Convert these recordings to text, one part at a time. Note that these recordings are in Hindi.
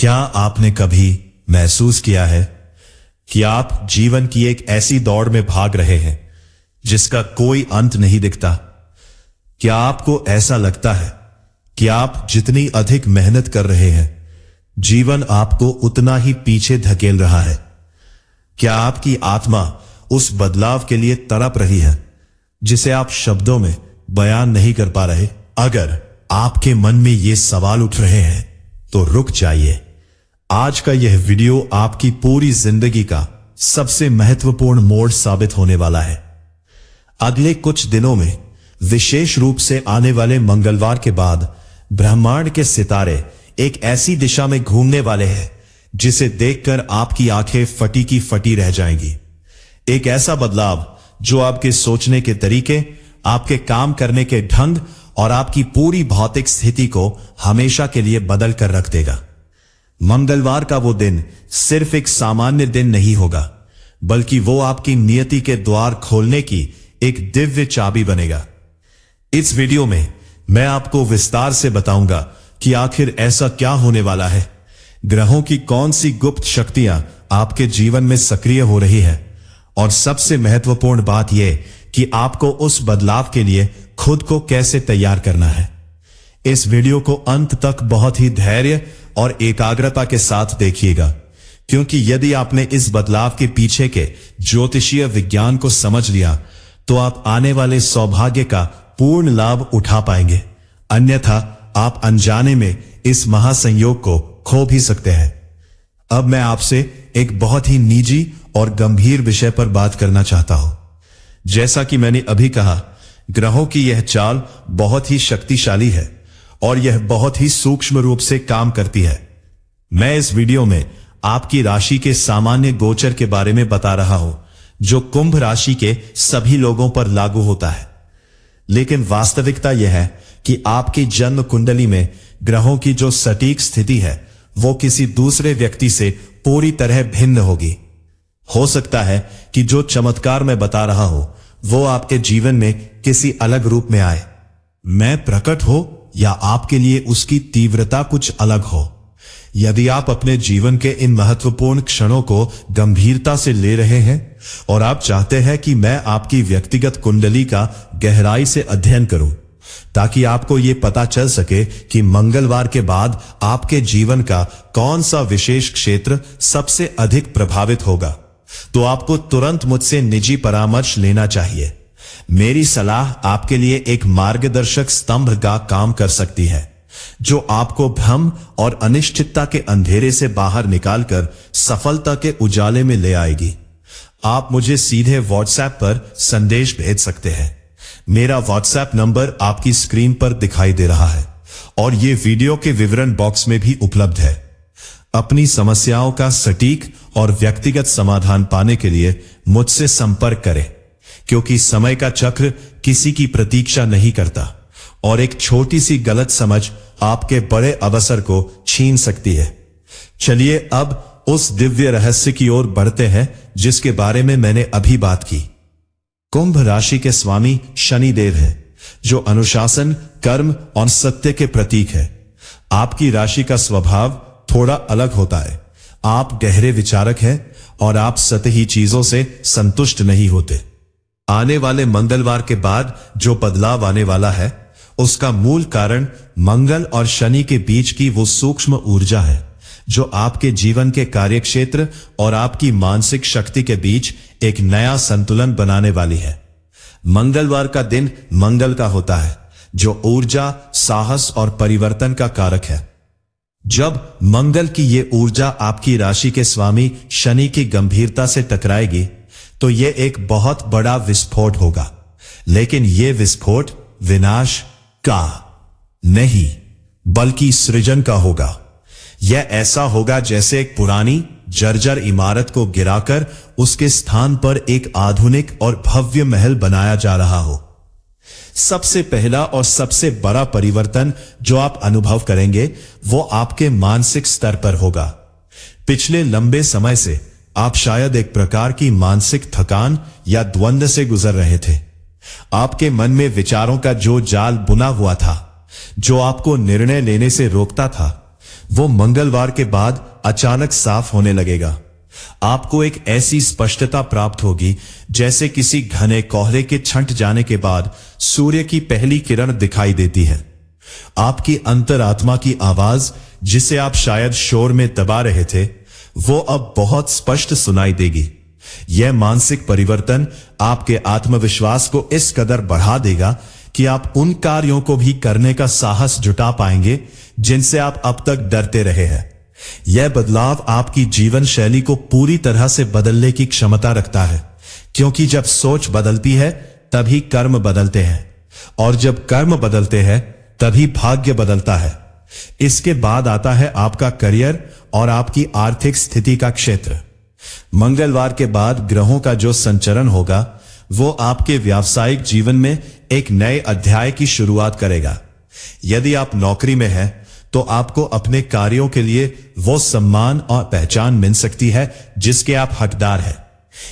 क्या आपने कभी महसूस किया है कि आप जीवन की एक ऐसी दौड़ में भाग रहे हैं जिसका कोई अंत नहीं दिखता? क्या आपको ऐसा लगता है कि आप जितनी अधिक मेहनत कर रहे हैं, जीवन आपको उतना ही पीछे धकेल रहा है? क्या आपकी आत्मा उस बदलाव के लिए तड़प रही है जिसे आप शब्दों में बयान नहीं कर पा रहे? अगर आपके मन में ये सवाल उठ रहे हैं तो रुक जाइए। आज का यह वीडियो आपकी पूरी जिंदगी का सबसे महत्वपूर्ण मोड़ साबित होने वाला है। अगले कुछ दिनों में, विशेष रूप से आने वाले मंगलवार के बाद, ब्रह्मांड के सितारे एक ऐसी दिशा में घूमने वाले हैं जिसे देखकर आपकी आंखें फटी की फटी रह जाएंगी। एक ऐसा बदलाव जो आपके सोचने के तरीके, आपके काम करने के ढंग और आपकी पूरी भौतिक स्थिति को हमेशा के लिए बदल कर रख देगा। मंगलवार का वो दिन सिर्फ एक सामान्य दिन नहीं होगा, बल्कि वो आपकी नियति के द्वार खोलने की एक दिव्य चाबी बनेगा। इस वीडियो में मैं आपको विस्तार से बताऊंगा कि आखिर ऐसा क्या होने वाला है, ग्रहों की कौन सी गुप्त शक्तियां आपके जीवन में सक्रिय हो रही है, और सबसे महत्वपूर्ण बात यह कि आपको उस बदलाव के लिए खुद को कैसे तैयार करना है। इस वीडियो को अंत तक बहुत ही धैर्य और एकाग्रता के साथ देखिएगा, क्योंकि यदि आपने इस बदलाव के पीछे के ज्योतिषीय विज्ञान को समझ लिया तो आप आने वाले सौभाग्य का पूर्ण लाभ उठा पाएंगे। अन्यथा आप अनजाने में इस महासंयोग को खो भी सकते हैं। अब मैं आपसे एक बहुत ही निजी और गंभीर विषय पर बात करना चाहता हूं। जैसा कि मैंने अभी कहा, ग्रहों की यह चाल बहुत ही शक्तिशाली है और यह बहुत ही सूक्ष्म रूप से काम करती है। मैं इस वीडियो में आपकी राशि के सामान्य गोचर के बारे में बता रहा हूं, जो कुंभ राशि के सभी लोगों पर लागू होता है। लेकिन वास्तविकता यह है कि आपकी जन्म कुंडली में ग्रहों की जो सटीक स्थिति है वो किसी दूसरे व्यक्ति से पूरी तरह भिन्न होगी। हो सकता है कि जो चमत्कार मैं बता रहा हूं वो आपके जीवन में किसी अलग रूप में आए। मैं प्रकट हो या आपके लिए उसकी तीव्रता कुछ अलग हो। यदि आप अपने जीवन के इन महत्वपूर्ण क्षणों को गंभीरता से ले रहे हैं और आप चाहते हैं कि मैं आपकी व्यक्तिगत कुंडली का गहराई से अध्ययन करूं, ताकि आपको यह पता चल सके कि मंगलवार के बाद आपके जीवन का कौन सा विशेष क्षेत्र सबसे अधिक प्रभावित होगा, तो आपको तुरंत मुझसे निजी परामर्श लेना चाहिए। मेरी सलाह आपके लिए एक मार्गदर्शक स्तंभ का काम कर सकती है, जो आपको भ्रम और अनिश्चितता के अंधेरे से बाहर निकालकर सफलता के उजाले में ले आएगी। आप मुझे सीधे व्हाट्सएप पर संदेश भेज सकते हैं। मेरा व्हाट्सएप नंबर आपकी स्क्रीन पर दिखाई दे रहा है और यह वीडियो के विवरण बॉक्स में भी उपलब्ध है। अपनी समस्याओं का सटीक और व्यक्तिगत समाधान पाने के लिए मुझसे संपर्क करें, क्योंकि समय का चक्र किसी की प्रतीक्षा नहीं करता और एक छोटी सी गलत समझ आपके बड़े अवसर को छीन सकती है। चलिए अब उस दिव्य रहस्य की ओर बढ़ते हैं जिसके बारे में मैंने अभी बात की। कुंभ राशि के स्वामी शनिदेव है, जो अनुशासन, कर्म और सत्य के प्रतीक है। आपकी राशि का स्वभाव थोड़ा अलग होता है। आप गहरे विचारक हैं और आप सतही चीजों से संतुष्ट नहीं होते। आने वाले मंगलवार के बाद जो बदलाव आने वाला है उसका मूल कारण मंगल और शनि के बीच की वो सूक्ष्म ऊर्जा है जो आपके जीवन के कार्यक्षेत्र और आपकी मानसिक शक्ति के बीच एक नया संतुलन बनाने वाली है। मंगलवार का दिन मंगल का होता है, जो ऊर्जा, साहस और परिवर्तन का कारक है। जब मंगल की ये ऊर्जा आपकी राशि के स्वामी शनि की गंभीरता से टकराएगी तो यह एक बहुत बड़ा विस्फोट होगा। लेकिन यह विस्फोट विनाश का नहीं, बल्कि सृजन का होगा। यह ऐसा होगा जैसे एक पुरानी जर्जर इमारत को गिराकर उसके स्थान पर एक आधुनिक और भव्य महल बनाया जा रहा हो। सबसे पहला और सबसे बड़ा परिवर्तन जो आप अनुभव करेंगे वो आपके मानसिक स्तर पर होगा। पिछले लंबे समय से आप शायद एक प्रकार की मानसिक थकान या द्वंद्व से गुजर रहे थे। आपके मन में विचारों का जो जाल बुना हुआ था, जो आपको निर्णय लेने से रोकता था, वो मंगलवार के बाद अचानक साफ होने लगेगा। आपको एक ऐसी स्पष्टता प्राप्त होगी जैसे किसी घने कोहरे के छंट जाने के बाद सूर्य की पहली किरण दिखाई देती है। आपकी अंतरात्मा की आवाज, जिसे आप शायद शोर में दबा रहे थे, वो अब बहुत स्पष्ट सुनाई देगी। यह मानसिक परिवर्तन आपके आत्मविश्वास को इस कदर बढ़ा देगा कि आप उन कार्यों को भी करने का साहस जुटा पाएंगे जिनसे आप अब तक डरते रहे हैं। यह बदलाव आपकी जीवन शैली को पूरी तरह से बदलने की क्षमता रखता है, क्योंकि जब सोच बदलती है तभी कर्म बदलते हैं, और जब कर्म बदलते हैं तभी भाग्य बदलता है। इसके बाद आता है आपका करियर और आपकी आर्थिक स्थिति का क्षेत्र। मंगलवार के बाद ग्रहों का जो संचरण होगा वो आपके व्यावसायिक जीवन में एक नए अध्याय की शुरुआत करेगा। यदि आप नौकरी में हैं तो आपको अपने कार्यों के लिए वो सम्मान और पहचान मिल सकती है जिसके आप हकदार हैं।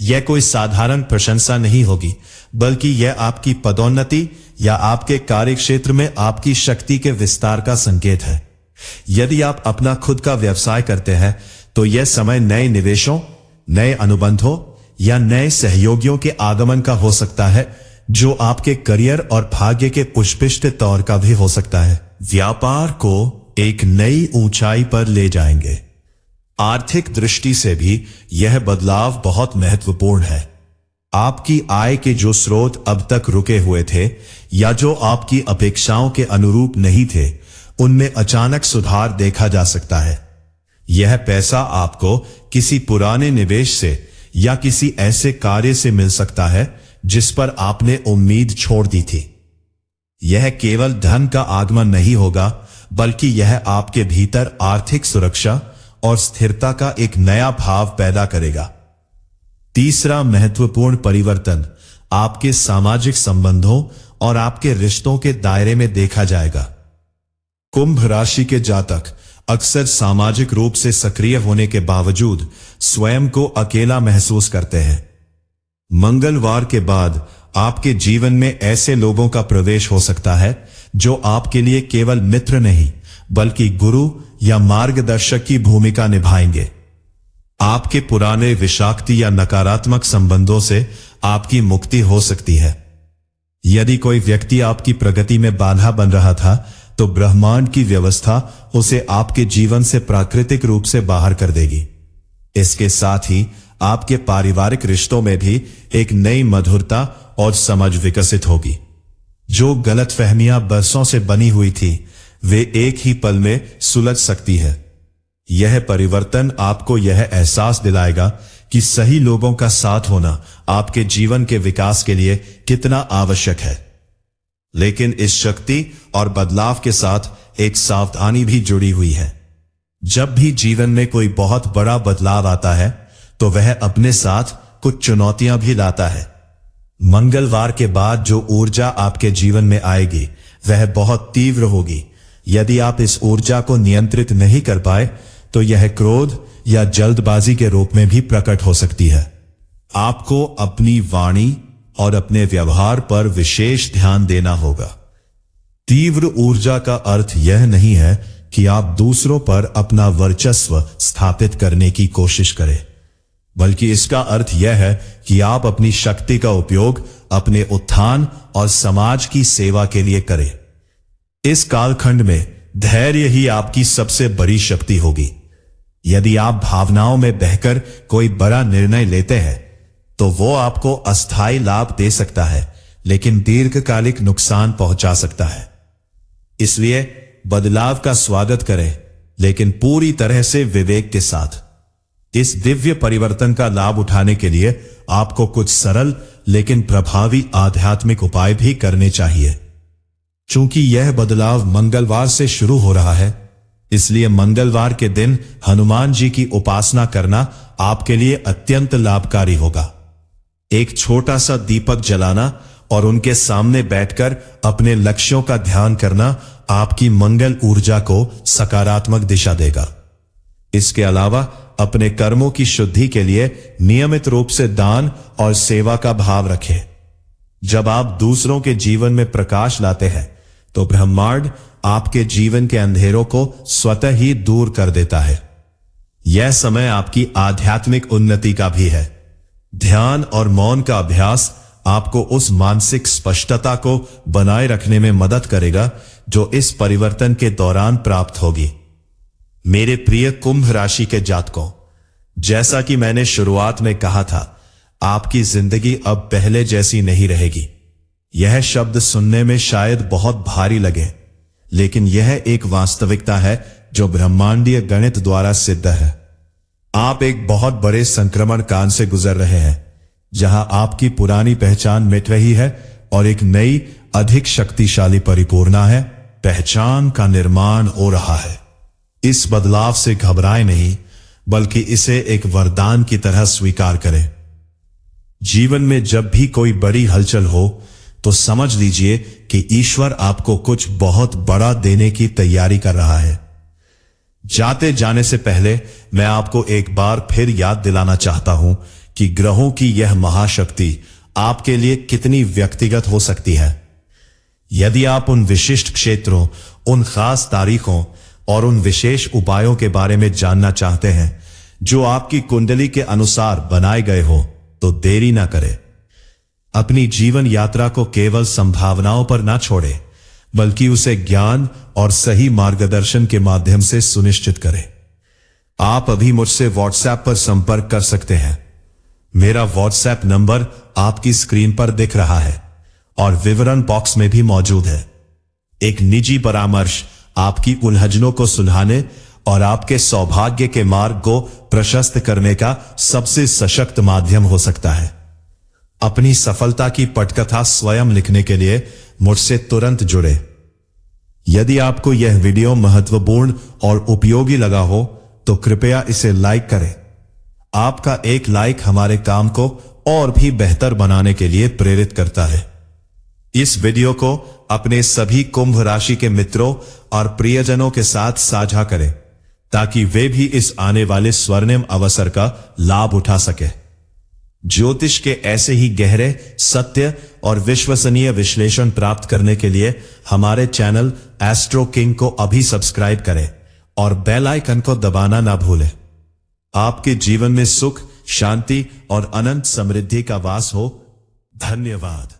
यह कोई साधारण प्रशंसा नहीं होगी, बल्कि यह आपकी पदोन्नति या आपके कार्यक्षेत्र में आपकी शक्ति के विस्तार का संकेत है। यदि आप अपना खुद का व्यवसाय करते हैं तो यह समय नए निवेशों, नए अनुबंधों या नए सहयोगियों के आगमन का हो सकता है, जो आपके करियर और भाग्य के पुष्पिष्ट तौर का भी हो सकता है। व्यापार को एक नई ऊंचाई पर ले जाएंगे। आर्थिक दृष्टि से भी यह बदलाव बहुत महत्वपूर्ण है। आपकी आय के जो स्रोत अब तक रुके हुए थे या जो आपकी अपेक्षाओं के अनुरूप नहीं थे, उनमें अचानक सुधार देखा जा सकता है। यह पैसा आपको किसी पुराने निवेश से या किसी ऐसे कार्य से मिल सकता है जिस पर आपने उम्मीद छोड़ दी थी। यह केवल धन का आगमन नहीं होगा, बल्कि यह आपके भीतर आर्थिक सुरक्षा और स्थिरता का एक नया भाव पैदा करेगा। तीसरा महत्वपूर्ण परिवर्तन आपके सामाजिक संबंधों और आपके रिश्तों के दायरे में देखा जाएगा। कुंभ राशि के जातक अक्सर सामाजिक रूप से सक्रिय होने के बावजूद स्वयं को अकेला महसूस करते हैं। मंगलवार के बाद आपके जीवन में ऐसे लोगों का प्रवेश हो सकता है जो आपके लिए केवल मित्र नहीं, बल्कि गुरु या मार्गदर्शक की भूमिका निभाएंगे। आपके पुराने विषाक्ति या नकारात्मक संबंधों से आपकी मुक्ति हो सकती है। यदि कोई व्यक्ति आपकी प्रगति में बाधा बन रहा था, तो ब्रह्मांड की व्यवस्था उसे आपके जीवन से प्राकृतिक रूप से बाहर कर देगी। इसके साथ ही आपके पारिवारिक रिश्तों में भी एक नई मधुरता और समझ विकसित होगी। जो गलतफहमियां बरसों से बनी हुई थी, वे एक ही पल में सुलझ सकती है। यह परिवर्तन आपको यह एहसास दिलाएगा कि सही लोगों का साथ होना आपके जीवन के विकास के लिए कितना आवश्यक है। लेकिन इस शक्ति और बदलाव के साथ एक सावधानी भी जुड़ी हुई है। जब भी जीवन में कोई बहुत बड़ा बदलाव आता है, तो वह अपने साथ कुछ चुनौतियां भी लाता है। मंगलवार के बाद जो ऊर्जा आपके जीवन में आएगी, वह बहुत तीव्र होगी। यदि आप इस ऊर्जा को नियंत्रित नहीं कर पाए, तो यह क्रोध या जल्दबाजी के रूप में भी प्रकट हो सकती है। आपको अपनी वाणी और अपने व्यवहार पर विशेष ध्यान देना होगा। तीव्र ऊर्जा का अर्थ यह नहीं है कि आप दूसरों पर अपना वर्चस्व स्थापित करने की कोशिश करें, बल्कि इसका अर्थ यह है कि आप अपनी शक्ति का उपयोग अपने उत्थान और समाज की सेवा के लिए करें। इस कालखंड में धैर्य ही आपकी सबसे बड़ी शक्ति होगी। यदि आप भावनाओं में बहकर कोई बड़ा निर्णय लेते हैं, तो वो आपको अस्थायी लाभ दे सकता है, लेकिन दीर्घकालिक नुकसान पहुंचा सकता है। इसलिए बदलाव का स्वागत करें, लेकिन पूरी तरह से विवेक के साथ। इस दिव्य परिवर्तन का लाभ उठाने के लिए आपको कुछ सरल लेकिन प्रभावी आध्यात्मिक उपाय भी करने चाहिए। चूंकि यह बदलाव मंगलवार से शुरू हो रहा है, इसलिए मंगलवार के दिन हनुमान जी की उपासना करना आपके लिए अत्यंत लाभकारी होगा। एक छोटा सा दीपक जलाना और उनके सामने बैठकर अपने लक्ष्यों का ध्यान करना आपकी मंगल ऊर्जा को सकारात्मक दिशा देगा। इसके अलावा अपने कर्मों की शुद्धि के लिए नियमित रूप से दान और सेवा का भाव रखें। जब आप दूसरों के जीवन में प्रकाश लाते हैं, तो ब्रह्मांड आपके जीवन के अंधेरों को स्वतः ही दूर कर देता है। यह समय आपकी आध्यात्मिक उन्नति का भी है। ध्यान और मौन का अभ्यास आपको उस मानसिक स्पष्टता को बनाए रखने में मदद करेगा जो इस परिवर्तन के दौरान प्राप्त होगी। मेरे प्रिय कुंभ राशि के जातकों, जैसा कि मैंने शुरुआत में कहा था, आपकी जिंदगी अब पहले जैसी नहीं रहेगी। यह शब्द सुनने में शायद बहुत भारी लगे, लेकिन यह एक वास्तविकता है जो ब्रह्मांडीय गणित द्वारा सिद्ध है। आप एक बहुत बड़े संक्रमण काल से गुजर रहे हैं, जहां आपकी पुरानी पहचान मिट रही है और एक नई, अधिक शक्तिशाली परिपूर्णा है पहचान का निर्माण हो रहा है। इस बदलाव से घबराएं नहीं, बल्कि इसे एक वरदान की तरह स्वीकार करें। जीवन में जब भी कोई बड़ी हलचल हो तो समझ लीजिए कि ईश्वर आपको कुछ बहुत बड़ा देने की तैयारी कर रहा है। जाते जाने से पहले मैं आपको एक बार फिर याद दिलाना चाहता हूं कि ग्रहों की यह महाशक्ति आपके लिए कितनी व्यक्तिगत हो सकती है। यदि आप उन विशिष्ट क्षेत्रों, उन खास तारीखों और उन विशेष उपायों के बारे में जानना चाहते हैं जो आपकी कुंडली के अनुसार बनाए गए हो, तो देरी ना करें। अपनी जीवन यात्रा को केवल संभावनाओं पर ना छोड़े, बल्कि उसे ज्ञान और सही मार्गदर्शन के माध्यम से सुनिश्चित करें। आप अभी मुझसे व्हाट्सएप पर संपर्क कर सकते हैं। मेरा व्हाट्सएप नंबर आपकी स्क्रीन पर दिख रहा है और विवरण बॉक्स में भी मौजूद है। एक निजी परामर्श आपकी उलझनों को सुलझाने और आपके सौभाग्य के मार्ग को प्रशस्त करने का सबसे सशक्त माध्यम हो सकता है। अपनी सफलता की पटकथा स्वयं लिखने के लिए मुझसे तुरंत जुड़े। यदि आपको यह वीडियो महत्वपूर्ण और उपयोगी लगा हो तो कृपया इसे लाइक करें। आपका एक लाइक हमारे काम को और भी बेहतर बनाने के लिए प्रेरित करता है। इस वीडियो को अपने सभी कुंभ राशि के मित्रों और प्रियजनों के साथ साझा करें, ताकि वे भी इस आने वाले स्वर्णिम अवसर का लाभ उठा सके। ज्योतिष के ऐसे ही गहरे, सत्य और विश्वसनीय विश्लेषण प्राप्त करने के लिए हमारे चैनल एस्ट्रो किंग को अभी सब्सक्राइब करें और बेल आइकन को दबाना ना भूलें। आपके जीवन में सुख, शांति और अनंत समृद्धि का वास हो। धन्यवाद।